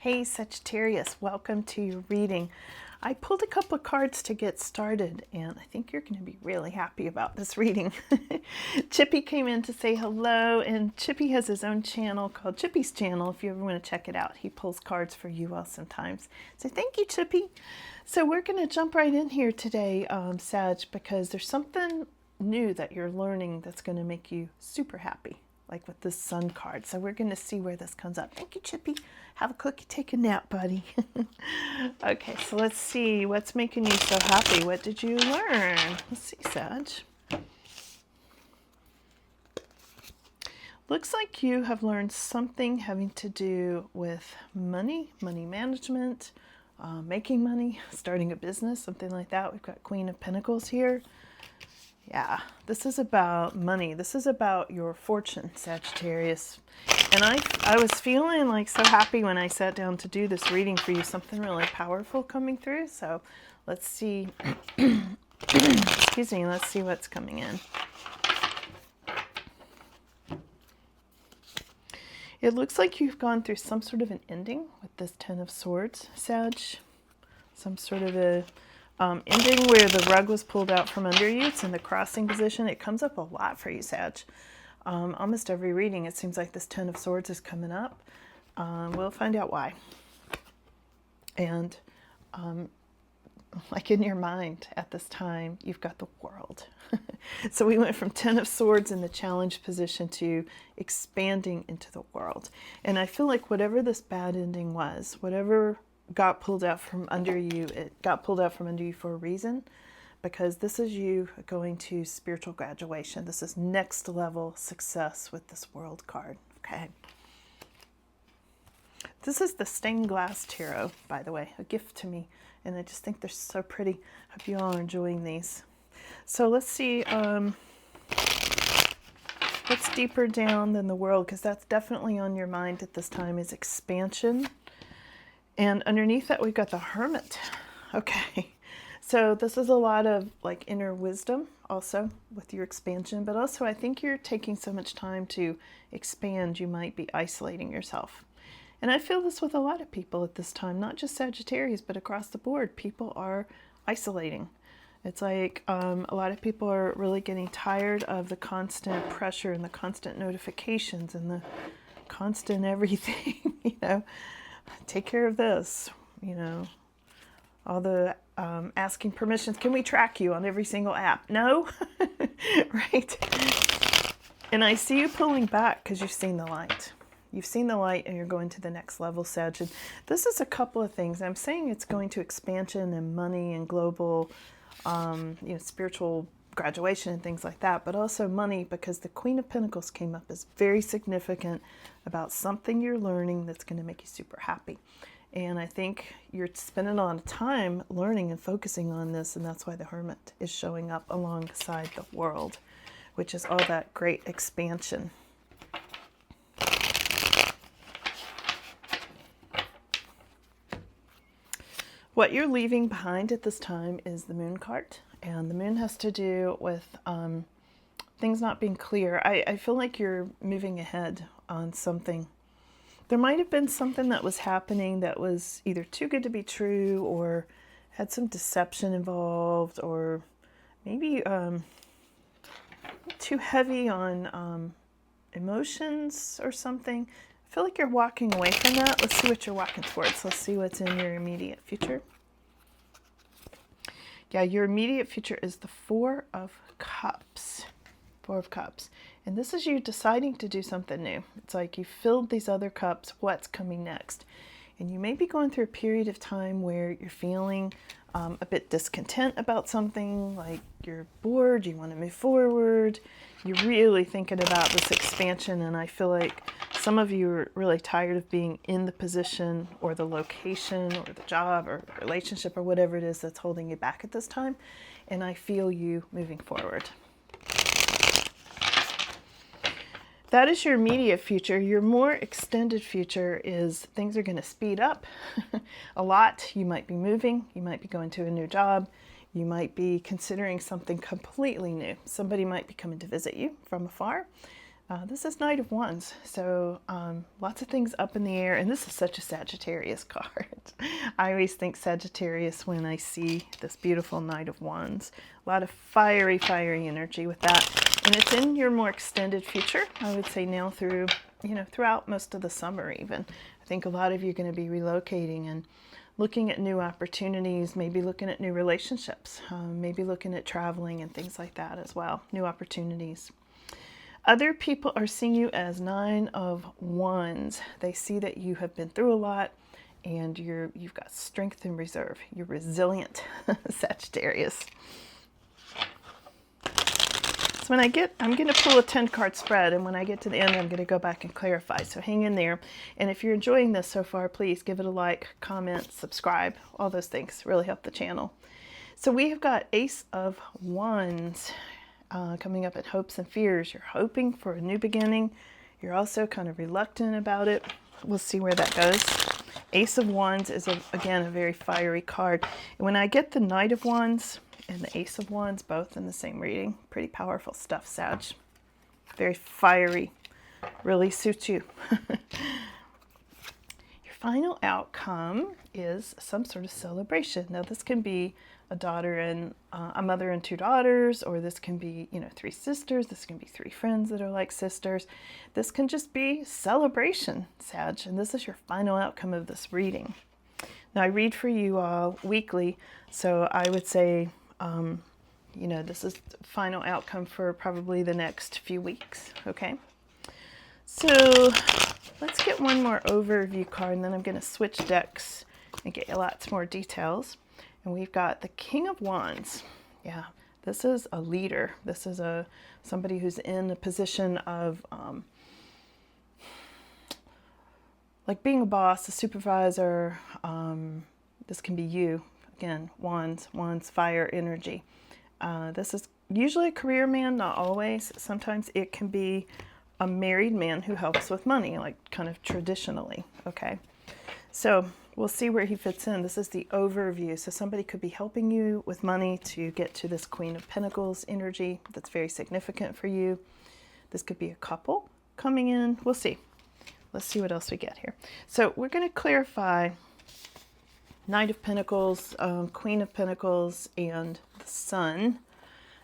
Hey Sagittarius, welcome to your reading. I pulled a couple of cards to get started, and I think you're going to be really happy about this reading. Chippy came in to say hello, and Chippy has his own channel called Chippy's Channel. If you ever want to check it out, he pulls cards for you all sometimes. So thank you, Chippy. So we're going to jump right in here today, Sag, because there's something new that you're learning that's going to make you super happy, like with this Sun card. So we're going to see where this comes up. Thank you, Chippy. Have a cookie, take a nap, buddy. Okay, so let's see what's making you so happy. What did you learn? Let's see, Sag. Looks like you have learned something having to do with money, money management, making money, starting a business, something like that. We've got Queen of Pentacles here. Yeah, this is about money. This is about your fortune, Sagittarius. And I was feeling like so happy when I sat down to do this reading for you, something really powerful coming through. So let's see, excuse me, let's see what's coming in. It looks like you've gone through some sort of an ending with this Ten of Swords, Sag. Some sort of a ending where the rug was pulled out from under you. It's in the crossing position. It comes up a lot for you, Sag. Almost every reading, it seems like this Ten of Swords is coming up. We'll find out why. And like in your mind at this time, you've got the world. So we went from Ten of Swords in the challenge position to expanding into the world. And I feel like whatever this bad ending was, whatever got pulled out from under you, it got pulled out from under you for a reason, because this is you going to spiritual graduation. This is next level success with this world card. Okay. This is the stained glass tarot, by the way, a gift to me, and I just think they're so pretty. Hope you all are enjoying these. So let's see what's deeper down than the world, because that's definitely on your mind at this time, is expansion. And underneath that, we've got the Hermit. Okay, so this is a lot of like inner wisdom also with your expansion, but also I think you're taking so much time to expand, you might be isolating yourself. And I feel this with a lot of people at this time, not just Sagittarius, but across the board. People are isolating. It's like a lot of people are really getting tired of the constant pressure and the constant notifications and the constant everything, you know. Take care of this, you know, all the asking permissions. Can we track you on every single app? No, right? And I see you pulling back because you've seen the light. You've seen the light and you're going to the next level, Sag. And this is a couple of things. I'm saying it's going to expansion and money and global, you know, spiritual graduation and things like that, but also money, because the Queen of Pentacles came up as very significant about something you're learning that's going to make you super happy. And I think you're spending a lot of time learning and focusing on this, and that's why the Hermit is showing up alongside the world, which is all that great expansion. What you're leaving behind at this time is the Moon card. And the Moon has to do with things not being clear. I feel like you're moving ahead on something. There might have been something that was happening that was either too good to be true, or had some deception involved, or maybe too heavy on emotions or something. I feel like you're walking away from that. Let's see what you're walking towards. Let's see what's in your immediate future. Yeah, your immediate future is the Four of Cups. Four of Cups. And this is you deciding to do something new. It's like you filled these other cups. What's coming next? And you may be going through a period of time where you're feeling a bit discontent about something, like you're bored, you want to move forward, you're really thinking about this expansion, and I feel like some of you are really tired of being in the position or the location or the job or relationship or whatever it is that's holding you back at this time, and I feel you moving forward. That is your immediate future. Your more extended future is things are going to speed up a lot. You might be moving. You might be going to a new job. You might be considering something completely new. Somebody might be coming to visit you from afar. This is Knight of Wands, so lots of things up in the air, and this is such a Sagittarius card. I always think Sagittarius when I see this beautiful Knight of Wands. A lot of fiery, fiery energy with that, and it's in your more extended future, I would say now through, throughout most of the summer even. I think a lot of you are going to be relocating and looking at new opportunities, maybe looking at new relationships, maybe looking at traveling and things like that as well, new opportunities. Other people are seeing you as Nine of Wands. They see that you have been through a lot and you've got strength and reserve. You're resilient, Sagittarius. So I'm going to pull a 10-card spread, and when I get to the end, I'm going to go back and clarify. So hang in there. And if you're enjoying this so far, please give it a like, comment, subscribe. All those things really help the channel. So we have got Ace of Wands. Coming up at hopes and fears. You're hoping for a new beginning. You're also kind of reluctant about it. We'll see where that goes. Ace of Wands is, again, a very fiery card. And when I get the Knight of Wands and the Ace of Wands both in the same reading, pretty powerful stuff, Sag. Very fiery. Really suits you. Your final outcome is some sort of celebration. Now, this can be a daughter and a mother and two daughters, or this can be, three sisters. This can be three friends that are like sisters. This can just be celebration, Sag, and this is your final outcome of this reading. Now, I read for you all weekly, so I would say, this is the final outcome for probably the next few weeks, okay? So let's get one more overview card, and then I'm going to switch decks and get you lots more details. And we've got the King of Wands. Yeah, this is a leader. This is somebody who's in a position of like being a boss, a supervisor. This can be you. Again, Wands, fire energy. This is usually a career man, not always. Sometimes it can be a married man who helps with money, like kind of traditionally, okay? So we'll see where he fits in. This is the overview. So somebody could be helping you with money to get to this Queen of Pentacles energy that's very significant for you. This could be a couple coming in. We'll see. Let's see what else we get here. So we're going to clarify Knight of Pentacles, Queen of Pentacles, and the Sun.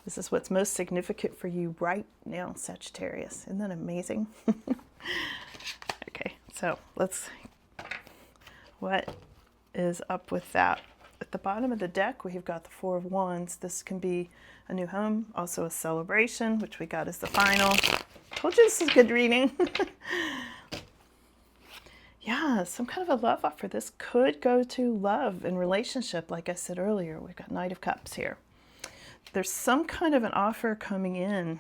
This is what's most significant for you right now, Sagittarius. Isn't that amazing? Okay, so what is up with that? At the bottom of the deck, we've got the Four of Wands. This can be a new home, also a celebration, which we got as the final. Told you this is good reading. Yeah, some kind of a love offer. This could go to love and relationship. Like I said earlier, we've got Knight of Cups here. There's some kind of an offer coming in.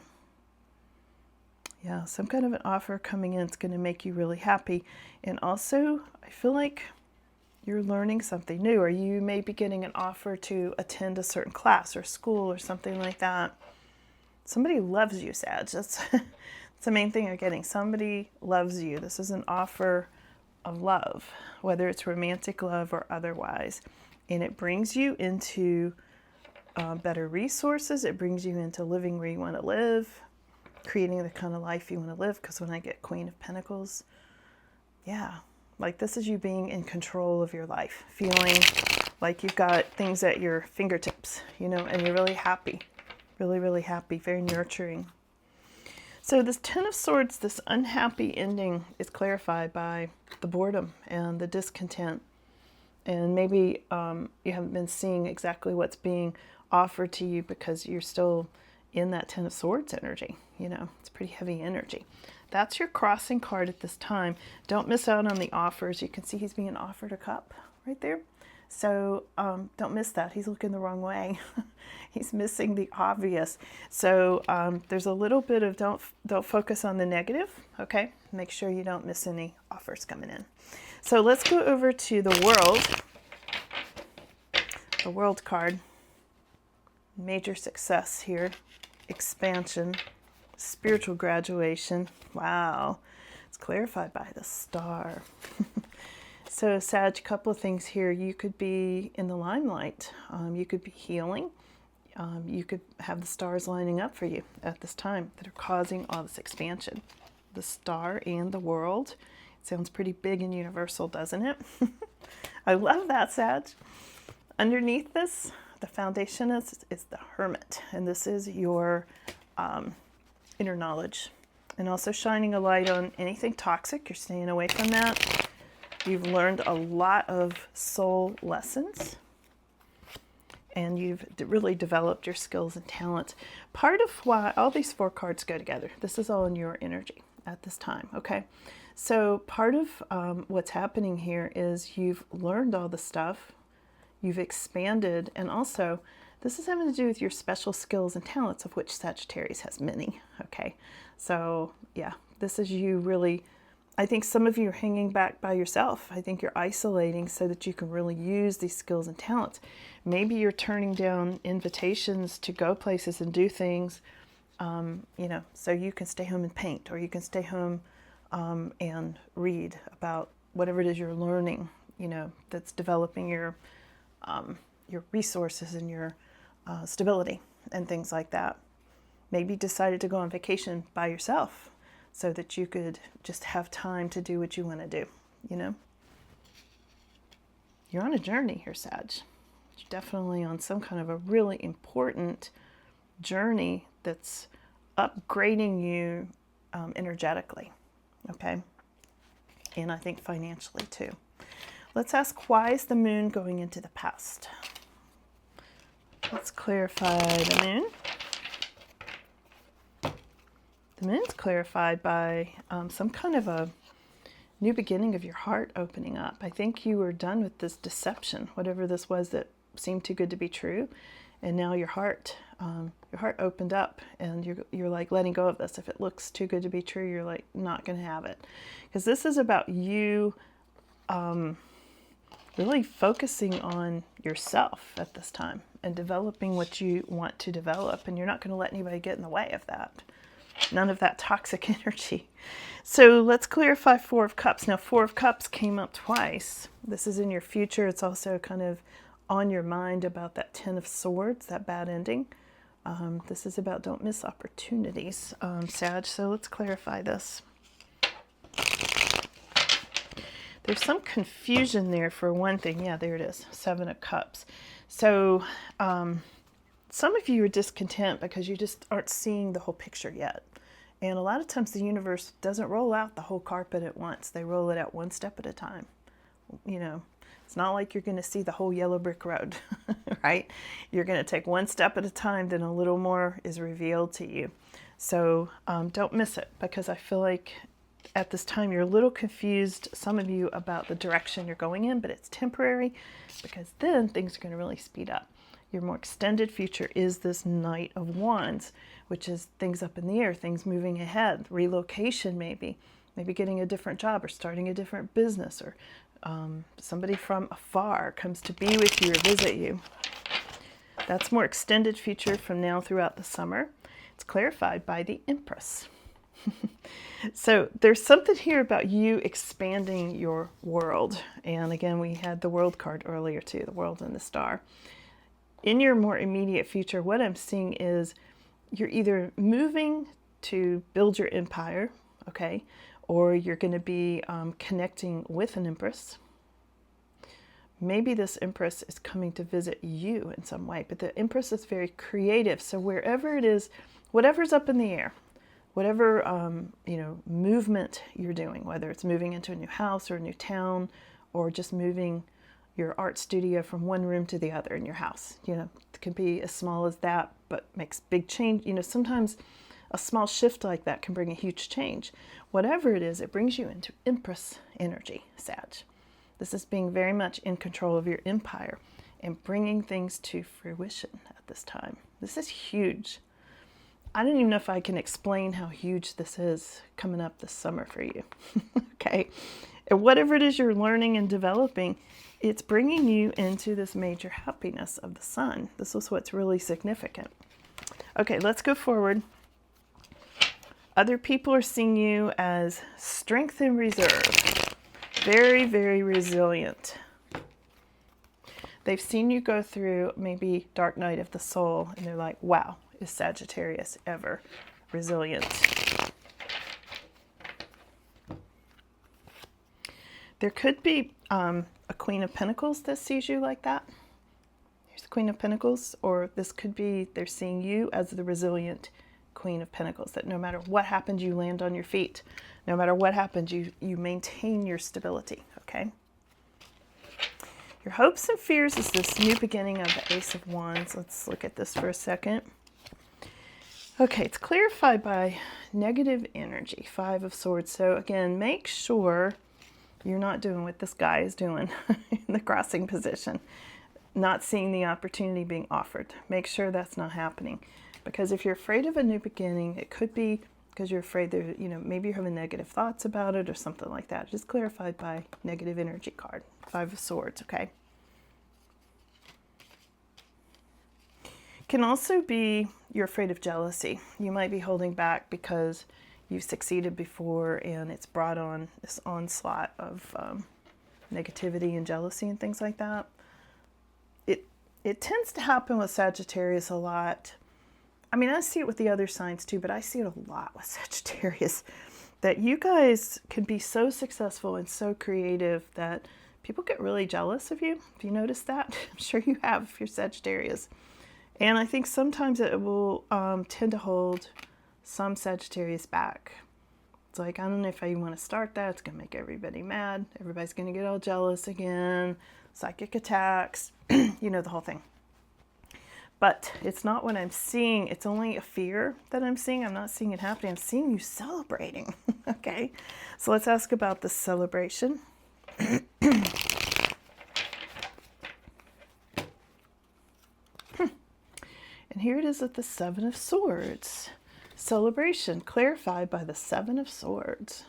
Yeah, some kind of an offer coming in. It's going to make you really happy. And also, I feel like you're learning something new, or you may be getting an offer to attend a certain class or school or something like that. Somebody loves you, Sag. That's the main thing you're getting. Somebody loves you. This is an offer of love, whether it's romantic love or otherwise. And it brings you into better resources. It brings you into living where you want to live, creating the kind of life you want to live. Because when I get Queen of Pentacles, yeah, like this is you being in control of your life, feeling like you've got things at your fingertips, and you're really happy, really, really happy, very nurturing. So this Ten of Swords, this unhappy ending is clarified by the boredom and the discontent. And maybe you haven't been seeing exactly what's being offered to you because you're still in that Ten of Swords energy. It's pretty heavy energy. That's your crossing card at this time. Don't miss out on the offers. You can see he's being offered a cup right there. So don't miss that. He's looking the wrong way. He's missing the obvious. So there's a little bit of don't focus on the negative, okay? Make sure you don't miss any offers coming in. So let's go over to the World. The World card. Major success here. Expansion. Spiritual graduation. Wow. It's clarified by the Star. So Sag, a couple of things here. You could be in the limelight. You could be healing. You could have the stars lining up for you at this time that are causing all this expansion. The star and the world. It sounds pretty big and universal, doesn't it? I love that, Sag. Underneath this, the foundation is the Hermit, and this is your inner knowledge, and also shining a light on anything toxic. You're staying away from that. You've learned a lot of soul lessons, and you've really developed your skills and talents. Part of why all these 4 cards go together, this is all in your energy at this time, okay? So part of what's happening here is you've learned all the stuff, you've expanded, and also this is having to do with your special skills and talents, of which Sagittarius has many, okay? So yeah, this is you really, I think some of you are hanging back by yourself. I think you're isolating so that you can really use these skills and talents. Maybe you're turning down invitations to go places and do things, you know, so you can stay home and paint, or you can stay home and read about whatever it is you're learning, you know, that's developing your resources and your stability and things like that. Maybe decided to go on vacation by yourself so that you could just have time to do what you want to do, you know? You're on a journey here, Sag. You're definitely on some kind of a really important journey that's upgrading you energetically, okay? And I think financially too. Let's ask, why is the moon going into the past? Let's clarify the moon. The moon's clarified by some kind of a new beginning of your heart opening up. I think you were done with this deception, whatever this was that seemed too good to be true, and now your heart opened up, and you're like letting go of this. If it looks too good to be true, you're like not going to have it, because this is about you really focusing on yourself at this time and developing what you want to develop, and you're not going to let anybody get in the way of that. None of that toxic energy. So let's clarify 4 of Cups. Now, 4 of Cups came up twice. This is in your future. It's also kind of on your mind about that 10 of Swords, that bad ending. This is about don't miss opportunities, Sag. So let's clarify this. There's some confusion there for one thing. Yeah, there it is. 7 of Cups. So some of you are discontent because you just aren't seeing the whole picture yet. And a lot of times the universe doesn't roll out the whole carpet at once. They roll it out one step at a time. You know, it's not like you're going to see the whole yellow brick road, right? You're going to take one step at a time, then a little more is revealed to you. So don't miss it, because I feel like at this time you're a little confused, some of you, about the direction you're going in, but it's temporary, because then things are going to really speed up. Your more extended future is this Knight of Wands, which is things up in the air, things moving ahead, relocation maybe getting a different job or starting a different business, or somebody from afar comes to be with you or visit you. That's more extended future from now throughout the summer. It's clarified by the Empress. So there's something here about you expanding your world. And again, we had the World card earlier too, the World and the Star. In your more immediate future, what I'm seeing is you're either moving to build your empire, okay, or you're going to be connecting with an Empress. Maybe this Empress is coming to visit you in some way, but the Empress is very creative. So wherever it is, whatever's up in the air, whatever movement you're doing, whether it's moving into a new house or a new town, or just moving your art studio from one room to the other in your house. You know, it can be as small as that, but makes big change. You know, sometimes a small shift like that can bring a huge change. Whatever it is, it brings you into Empress energy, Sag. This is being very much in control of your empire and bringing things to fruition at this time. This is huge. I don't even know if I can explain how huge this is coming up this summer for you. Okay. And whatever it is you're learning and developing, it's bringing you into this major happiness of the sun. This is what's really significant. Okay, let's go forward. Other people are seeing you as strength and reserve. Very, very resilient. They've seen you go through maybe dark night of the soul, and they're like, wow, is Sagittarius ever resilient? There could be a Queen of Pentacles that sees you like that. Here's the Queen of Pentacles. Or this could be they're seeing you as the resilient Queen of Pentacles, that no matter what happens, you land on your feet. No matter what happens, you maintain your stability, okay? Your hopes and fears is this new beginning of the Ace of Wands. Let's look at this for a second. Okay, it's clarified by negative energy, Five of Swords. So again, make sure you're not doing what this guy is doing in the crossing position, not seeing the opportunity being offered. Make sure that's not happening. Because if you're afraid of a new beginning, it could be because you're afraid there, maybe you're having negative thoughts about it or something like that. Just clarified by negative energy card, Five of Swords, okay? Can also be you're afraid of jealousy. You might be holding back because you've succeeded before and it's brought on this onslaught of negativity and jealousy and things like that. It tends to happen with Sagittarius a lot. I mean, I see it with the other signs too, but I see it a lot with Sagittarius, that you guys can be so successful and so creative that people get really jealous of you. Have you noticed that? I'm sure you have if you're Sagittarius. And I think sometimes it will tend to hold some Sagittarius back. It's like, I don't know if I want to start that. It's going to make everybody mad. Everybody's going to get all jealous again. Psychic attacks, the whole thing. But it's not what I'm seeing. It's only a fear that I'm seeing. I'm not seeing it happening. I'm seeing you celebrating. Okay, so let's ask about the celebration. And here it is with the Seven of Swords. Celebration clarified by the Seven of Swords.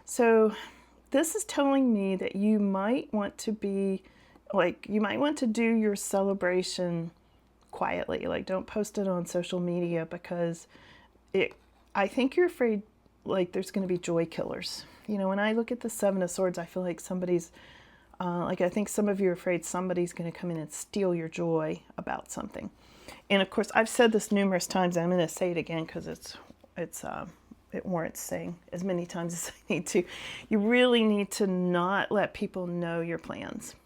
So this is telling me that you might want to be, you might want to do your celebration quietly. Don't post it on social media because I think you're afraid there's going to be joy killers. When I look at the Seven of Swords, I feel like somebody's, I think some of you are afraid somebody's going to come in and steal your joy about something. And of course, I've said this numerous times. I'm going to say it again because it warrants saying as many times as I need to. You really need to not let people know your plans.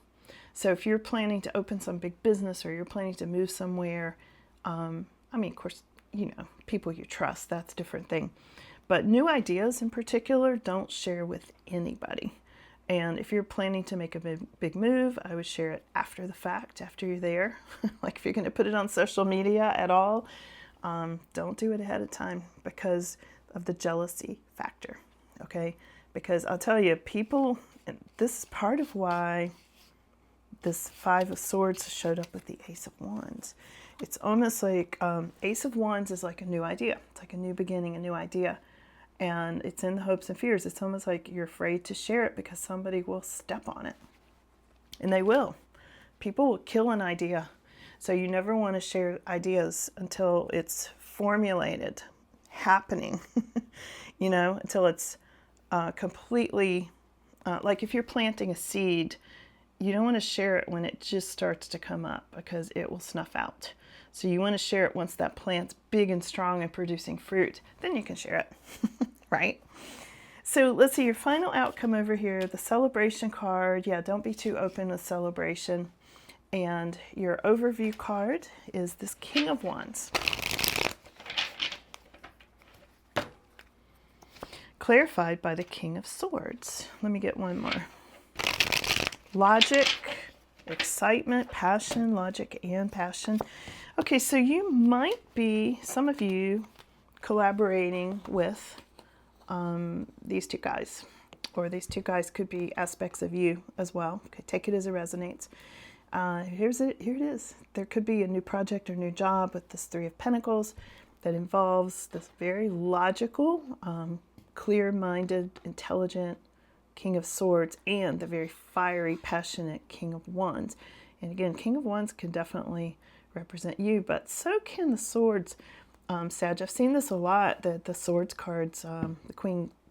So if you're planning to open some big business or you're planning to move somewhere, of course, people you trust, that's a different thing. But new ideas in particular, don't share with anybody. And if you're planning to make a big move, I would share it after the fact, after you're there. If you're going to put it on social media at all, don't do it ahead of time because of the jealousy factor, okay? Because I'll tell you, people, and this is part of why this Five of Swords showed up with the Ace of Wands. It's almost like Ace of Wands is like a new idea. It's like a new beginning, a new idea. And it's in the hopes and fears. It's almost like you're afraid to share it because somebody will step on it. And they will. People will kill an idea. So you never want to share ideas until it's formulated, happening, until it's completely, if you're planting a seed, you don't want to share it when it just starts to come up because it will snuff out. So you want to share it once that plant's big and strong and producing fruit. Then you can share it, right? So let's see your final outcome over here. The celebration card. Yeah, don't be too open with celebration. And your overview card is this King of Wands. Clarified by the King of Swords. Let me get one more. Logic, excitement, passion, logic, and passion. Okay, so you might be, some of you, collaborating with these two guys. Or these two guys could be aspects of you as well. Okay, take it as it resonates. Here it is. There could be a new project or new job with this Three of Pentacles that involves this very logical, clear-minded, intelligent King of Swords and the very fiery, passionate King of Wands. And again, King of Wands can definitely represent you, but so can the Swords, Sag. I've seen this a lot, that the Swords cards, the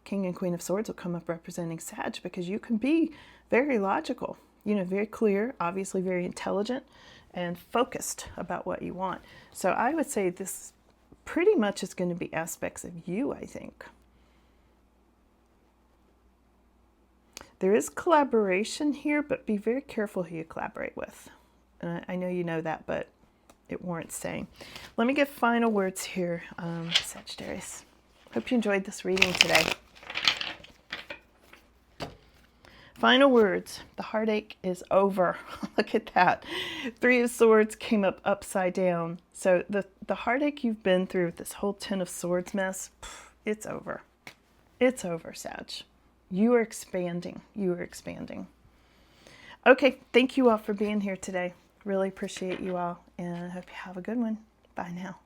King and Queen of Swords will come up representing Sag because you can be very logical. you know, very clear, obviously very intelligent and focused about what you want. So I would say this pretty much is going to be aspects of you, I think. There is collaboration here, but be very careful who you collaborate with. I know you know that, but it warrants saying. Let me get final words here, Sagittarius. Hope you enjoyed this reading today. Final words. The heartache is over. Look at that. 3 of Swords came up upside down. So the heartache you've been through with this whole 10 of Swords mess, it's over. It's over, Sag. You are expanding. You are expanding. Okay, thank you all for being here today. Really appreciate you all, and I hope you have a good one. Bye now.